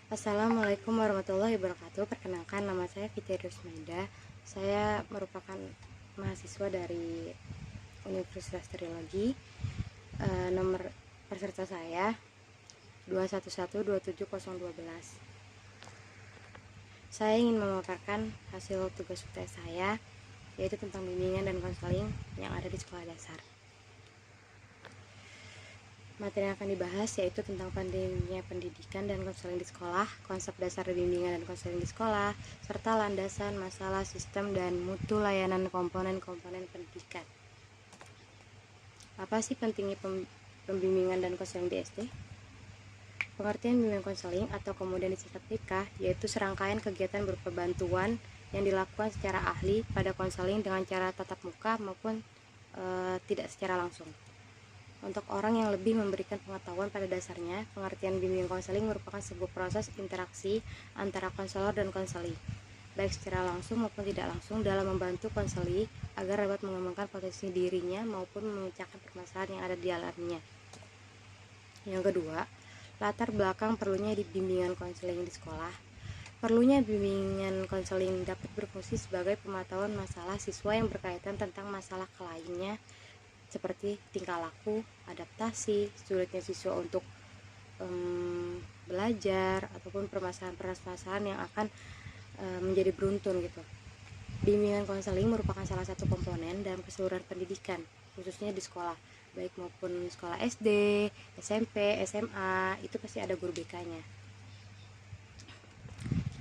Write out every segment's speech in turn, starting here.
Assalamualaikum warahmatullahi wabarakatuh. Perkenalkan, nama saya Fitri Rusmaida. Saya merupakan mahasiswa dari Universitas Trilogi. Nomor peserta saya 211-27012. Saya ingin memaparkan hasil tugas UTS saya, yaitu tentang bimbingan dan konseling yang ada di sekolah dasar. Materi yang akan dibahas yaitu tentang pentingnya pendidikan dan konseling di sekolah, konsep dasar bimbingan dan konseling di sekolah, serta landasan, masalah, sistem, dan mutu layanan komponen-komponen pendidikan. Apa sih pentingnya pembimbingan dan konseling di SD? Pengertian bimbingan konseling atau kemudian disingkat BK yaitu serangkaian kegiatan berupa bantuan yang dilakukan secara ahli pada konseling dengan cara tatap muka maupun tidak secara langsung. Untuk orang yang lebih memberikan pengetahuan pada dasarnya, pengertian bimbingan konseling merupakan sebuah proses interaksi antara konselor dan konseli, baik secara langsung maupun tidak langsung, dalam membantu konseli agar dapat mengembangkan potensi dirinya maupun memecahkan permasalahan yang ada di dalamnya. Yang kedua, latar belakang perlunya bimbingan konseling di sekolah. Perlunya bimbingan konseling dapat berfungsi sebagai pemantauan masalah siswa yang berkaitan tentang masalah lainnya, seperti tingkah laku, adaptasi, sulitnya siswa untuk belajar, ataupun permasalahan-permasalahan yang akan menjadi beruntun gitu. Bimbingan konseling merupakan salah satu komponen dalam keseluruhan pendidikan, khususnya di sekolah, baik maupun sekolah SD, SMP, SMA, itu pasti ada guru BK-nya.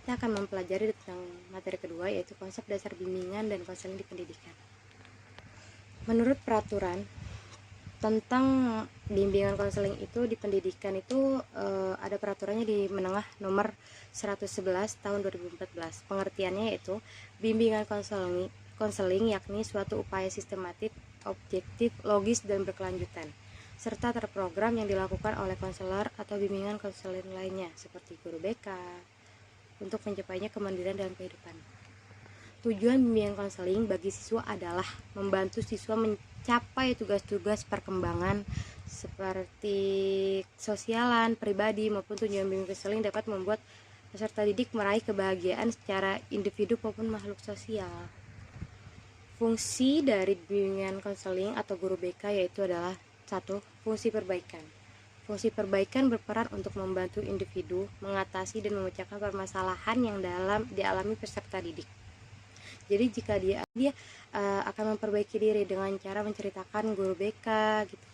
Kita akan mempelajari tentang materi kedua, yaitu konsep dasar bimbingan dan konseling di pendidikan. Menurut peraturan tentang bimbingan konseling itu di pendidikan itu ada peraturannya di Menengah nomor 111 tahun 2014. Pengertiannya yaitu bimbingan konseling yakni suatu upaya sistematik, objektif, logis, dan berkelanjutan, serta terprogram yang dilakukan oleh konselor atau bimbingan konseling lainnya seperti guru BK untuk mencapainya kemandirian dalam kehidupan. Tujuan bimbingan konseling bagi siswa adalah membantu siswa mencapai tugas-tugas perkembangan seperti sosialan, pribadi, maupun tujuan bimbingan konseling dapat membuat peserta didik meraih kebahagiaan secara individu maupun makhluk sosial. Fungsi dari bimbingan konseling atau guru BK yaitu adalah 1. Fungsi perbaikan. Fungsi perbaikan berperan untuk membantu individu mengatasi dan memecahkan permasalahan yang dialami peserta didik. Jadi jika dia akan memperbaiki diri dengan cara menceritakan guru BK gitu.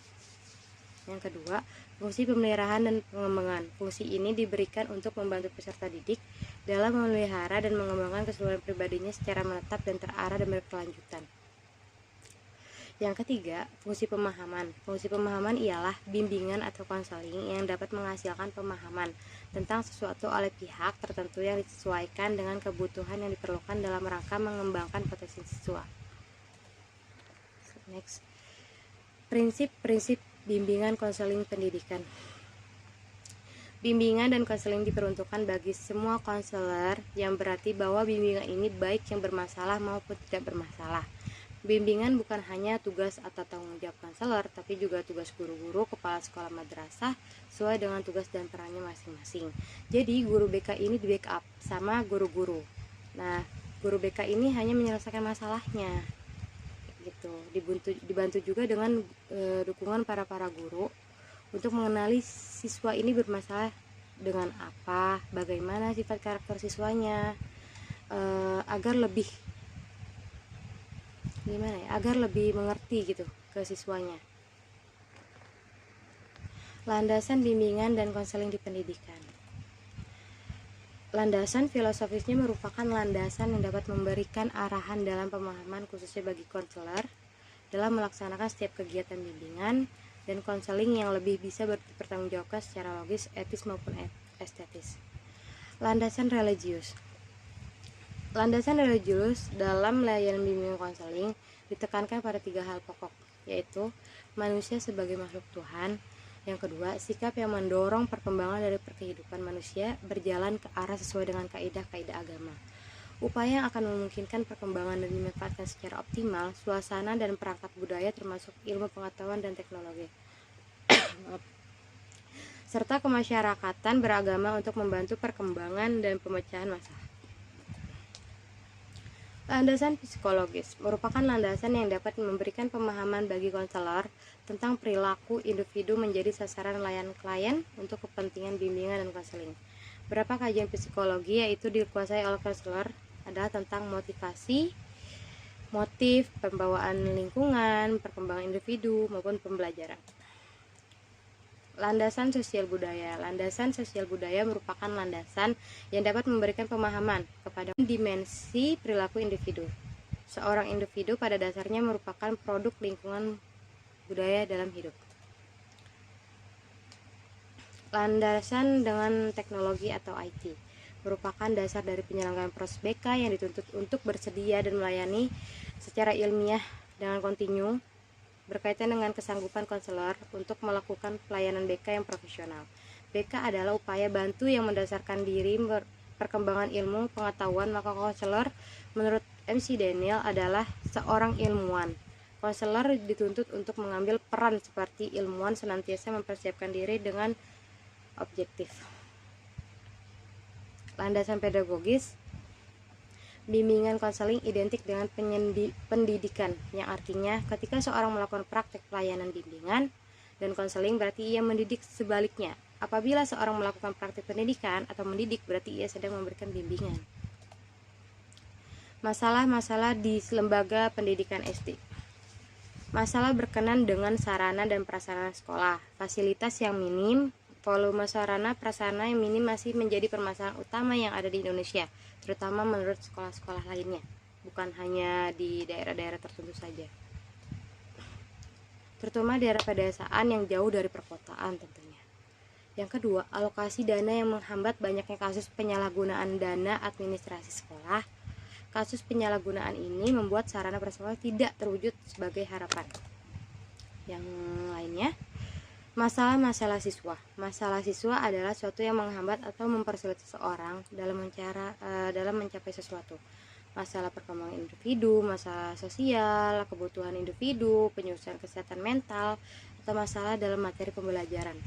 Yang kedua, fungsi pemeliharaan dan pengembangan. Fungsi ini diberikan untuk membantu peserta didik dalam memelihara dan mengembangkan keseluruhan pribadinya secara menetap dan terarah dan berkelanjutan. Yang ketiga, fungsi pemahaman. Fungsi pemahaman ialah bimbingan atau konseling yang dapat menghasilkan pemahaman tentang sesuatu oleh pihak tertentu yang disesuaikan dengan kebutuhan yang diperlukan dalam rangka mengembangkan potensi siswa. Next. Prinsip-prinsip bimbingan konseling pendidikan. Bimbingan dan konseling diperuntukkan bagi semua konselor, yang berarti bahwa bimbingan ini baik yang bermasalah maupun tidak bermasalah. Bimbingan bukan hanya tugas atau tanggung jawab konselor, tapi juga tugas guru-guru, kepala sekolah madrasah, sesuai dengan tugas dan perannya masing-masing. Jadi guru BK ini di backup sama guru-guru. Nah, guru BK ini hanya menyelesaikan masalahnya, gitu. Dibantu juga dengan dukungan para guru untuk mengenali siswa ini bermasalah dengan apa, bagaimana sifat karakter siswanya, agar lebih mengerti gitu ke siswanya. Landasan bimbingan dan konseling di pendidikan. Landasan filosofisnya merupakan landasan yang dapat memberikan arahan dalam pemahaman khususnya bagi konselor dalam melaksanakan setiap kegiatan bimbingan dan konseling yang lebih bisa bertanggungjawabkan secara logis, etis maupun estetis. Landasan religius. Landasan religius dalam layanan bimbingan konseling ditekankan pada 3 hal pokok, yaitu manusia sebagai makhluk Tuhan. Yang kedua, sikap yang mendorong perkembangan dari kehidupan manusia berjalan ke arah sesuai dengan kaidah-kaidah agama. Upaya yang akan memungkinkan perkembangan dan dimanfaatkan secara optimal suasana dan perangkat budaya termasuk ilmu pengetahuan dan teknologi. serta kemasyarakatan beragama untuk membantu perkembangan dan pemecahan masalah. Landasan psikologis merupakan landasan yang dapat memberikan pemahaman bagi konselor tentang perilaku individu menjadi sasaran layanan klien untuk kepentingan bimbingan dan konseling. Beberapa kajian psikologi yaitu dikuasai oleh konselor adalah tentang motivasi, motif, pembawaan lingkungan, perkembangan individu, maupun pembelajaran. Landasan sosial budaya. Landasan sosial budaya merupakan landasan yang dapat memberikan pemahaman kepada dimensi perilaku individu. Seorang individu pada dasarnya merupakan produk lingkungan budaya dalam hidup. Landasan dengan teknologi atau IT merupakan dasar dari penyelenggaraan proses BK yang dituntut untuk bersedia dan melayani secara ilmiah dengan kontinu berkaitan dengan kesanggupan konselor untuk melakukan pelayanan BK yang profesional. BK adalah upaya bantu yang mendasarkan diri perkembangan ilmu pengetahuan, maka konselor menurut MC Daniel adalah seorang ilmuwan. Konselor dituntut untuk mengambil peran seperti ilmuwan, senantiasa mempersiapkan diri dengan objektif. Landasan pedagogis. Bimbingan konseling identik dengan pendidikan, yang artinya ketika seorang melakukan praktek pelayanan bimbingan dan konseling berarti ia mendidik. Sebaliknya, apabila seorang melakukan praktek pendidikan atau mendidik berarti ia sedang memberikan bimbingan. Masalah-masalah di lembaga pendidikan SD. Masalah berkenan dengan sarana dan prasarana sekolah. Fasilitas yang minim, volume sarana prasarana yang minim masih menjadi permasalahan utama yang ada di Indonesia, terutama menurut sekolah-sekolah lainnya, bukan hanya di daerah-daerah tertentu saja, terutama daerah pedesaan yang jauh dari perkotaan tentunya. Yang kedua, alokasi dana yang menghambat banyaknya kasus penyalahgunaan dana administrasi sekolah. Kasus penyalahgunaan ini membuat sarana prasarana tidak terwujud sebagai harapan. Yang lainnya, masalah-masalah siswa. Masalah siswa adalah suatu yang menghambat atau mempersulit seseorang dalam mencapai sesuatu. Masalah perkembangan individu, masalah sosial, kebutuhan individu, penyusunan kesehatan mental, atau masalah dalam materi pembelajaran.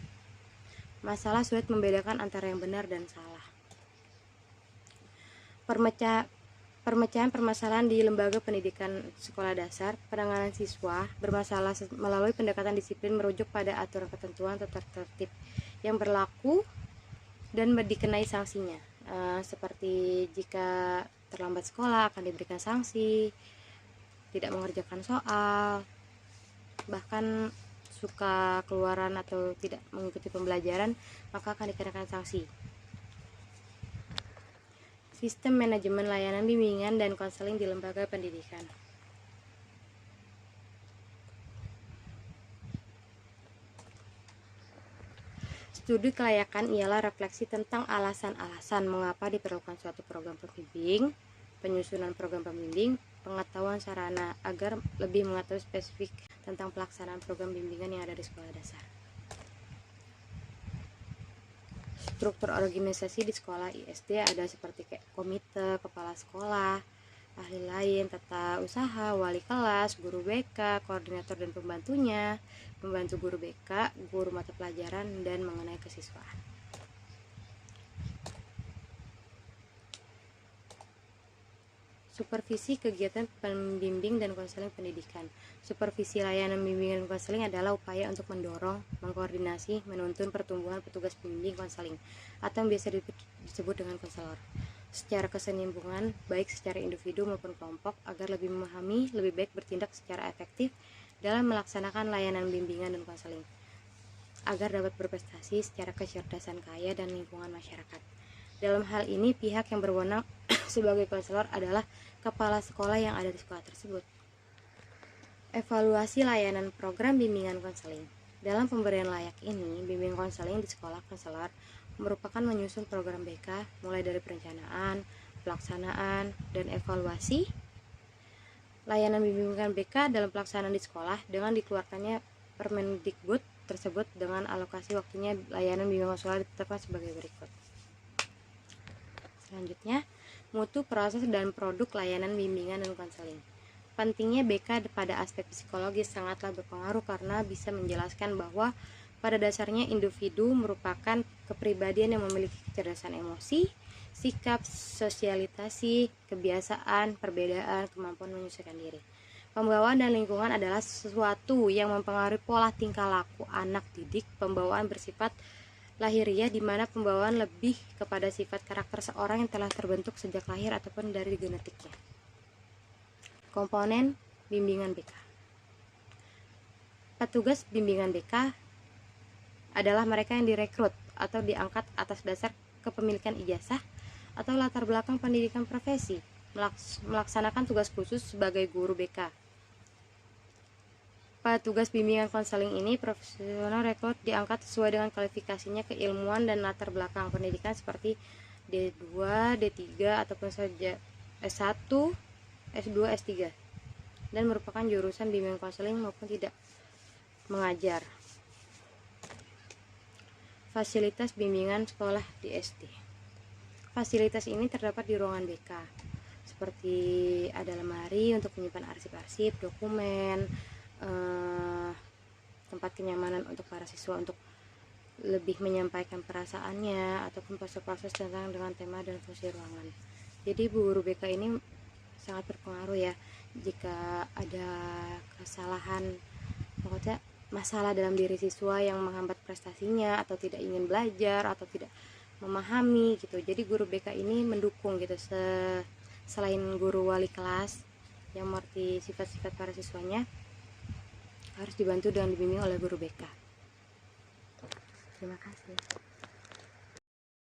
Masalah sulit membedakan antara yang benar dan salah. Permecahan permasalahan di lembaga pendidikan sekolah dasar. Penanganan siswa bermasalah melalui pendekatan disiplin merujuk pada aturan ketentuan atau tertib yang berlaku dan dikenai sanksinya. Seperti jika terlambat sekolah akan diberikan sanksi, tidak mengerjakan soal, bahkan suka keluaran atau tidak mengikuti pembelajaran maka akan dikenakan sanksi. Sistem manajemen layanan bimbingan dan konseling di lembaga pendidikan. Studi kelayakan ialah refleksi tentang alasan-alasan mengapa diperlukan suatu program pembimbing, penyusunan program pembimbing, pengetahuan sarana agar lebih mengetahui spesifik tentang pelaksanaan program bimbingan yang ada di sekolah dasar. Struktur organisasi di sekolah ISD ada seperti kayak komite, kepala sekolah, ahli lain, tata usaha, wali kelas, guru BK, koordinator dan pembantunya, pembantu guru BK, guru mata pelajaran, dan mengenai kesiswaan. Supervisi kegiatan pembimbing dan konseling pendidikan. Supervisi layanan bimbingan dan konseling adalah upaya untuk mendorong, mengkoordinasi, menuntun pertumbuhan petugas pembimbing konseling atau yang biasa disebut dengan konselor secara kesinambungan baik secara individu maupun kelompok agar lebih memahami, lebih baik bertindak secara efektif dalam melaksanakan layanan bimbingan dan konseling agar dapat berprestasi secara kecerdasan kaya dan lingkungan masyarakat. Dalam hal ini pihak yang berwenang sebagai konselor adalah kepala sekolah yang ada di sekolah tersebut. Evaluasi layanan program bimbingan konseling. Dalam pemberian layak ini, bimbing konseling di sekolah konselor merupakan menyusun program BK mulai dari perencanaan, pelaksanaan, dan evaluasi layanan bimbingan BK dalam pelaksanaan di sekolah dengan dikeluarkannya Permendikbud tersebut dengan alokasi waktunya layanan bimbingan konseling ditetapkan sebagai berikut. Selanjutnya, mutu proses dan produk layanan bimbingan dan konseling. Pentingnya BK pada aspek psikologis sangatlah berpengaruh karena bisa menjelaskan bahwa Pada dasarnya individu merupakan kepribadian yang memiliki kecerdasan emosi, sikap, sosialisasi, kebiasaan, perbedaan, kemampuan menyesuaikan diri. Pembawaan dan lingkungan adalah sesuatu yang mempengaruhi pola tingkah laku anak didik. Pembawaan bersifat lahiriah, di mana pembawaan lebih kepada sifat karakter seorang yang telah terbentuk sejak lahir ataupun dari genetiknya. Komponen bimbingan BK. Petugas bimbingan BK adalah mereka yang direkrut atau diangkat atas dasar kepemilikan ijazah atau latar belakang pendidikan profesi, melaksanakan tugas khusus sebagai guru BK. Petugas bimbingan konseling ini profesional rekrut diangkat sesuai dengan kualifikasinya, keilmuan dan latar belakang pendidikan seperti D2, D3 ataupun saja S1, S2, S3, dan merupakan jurusan bimbingan konseling maupun tidak mengajar. Fasilitas bimbingan sekolah di SD. Fasilitas ini terdapat di ruangan BK, seperti ada lemari untuk menyimpan arsip-arsip, dokumen, tempat kenyamanan untuk para siswa untuk lebih menyampaikan perasaannya, ataupun proses-proses tentang dengan tema dan fungsi ruangan. Jadi guru BK ini sangat berpengaruh ya. Jika ada kesalahan, maksudnya masalah dalam diri siswa yang menghambat prestasinya, atau tidak ingin belajar, atau tidak memahami gitu, jadi guru BK ini mendukung gitu, selain guru wali kelas yang mengerti sifat-sifat para siswanya, harus dibantu dan dibimbing oleh guru BK. Terima kasih.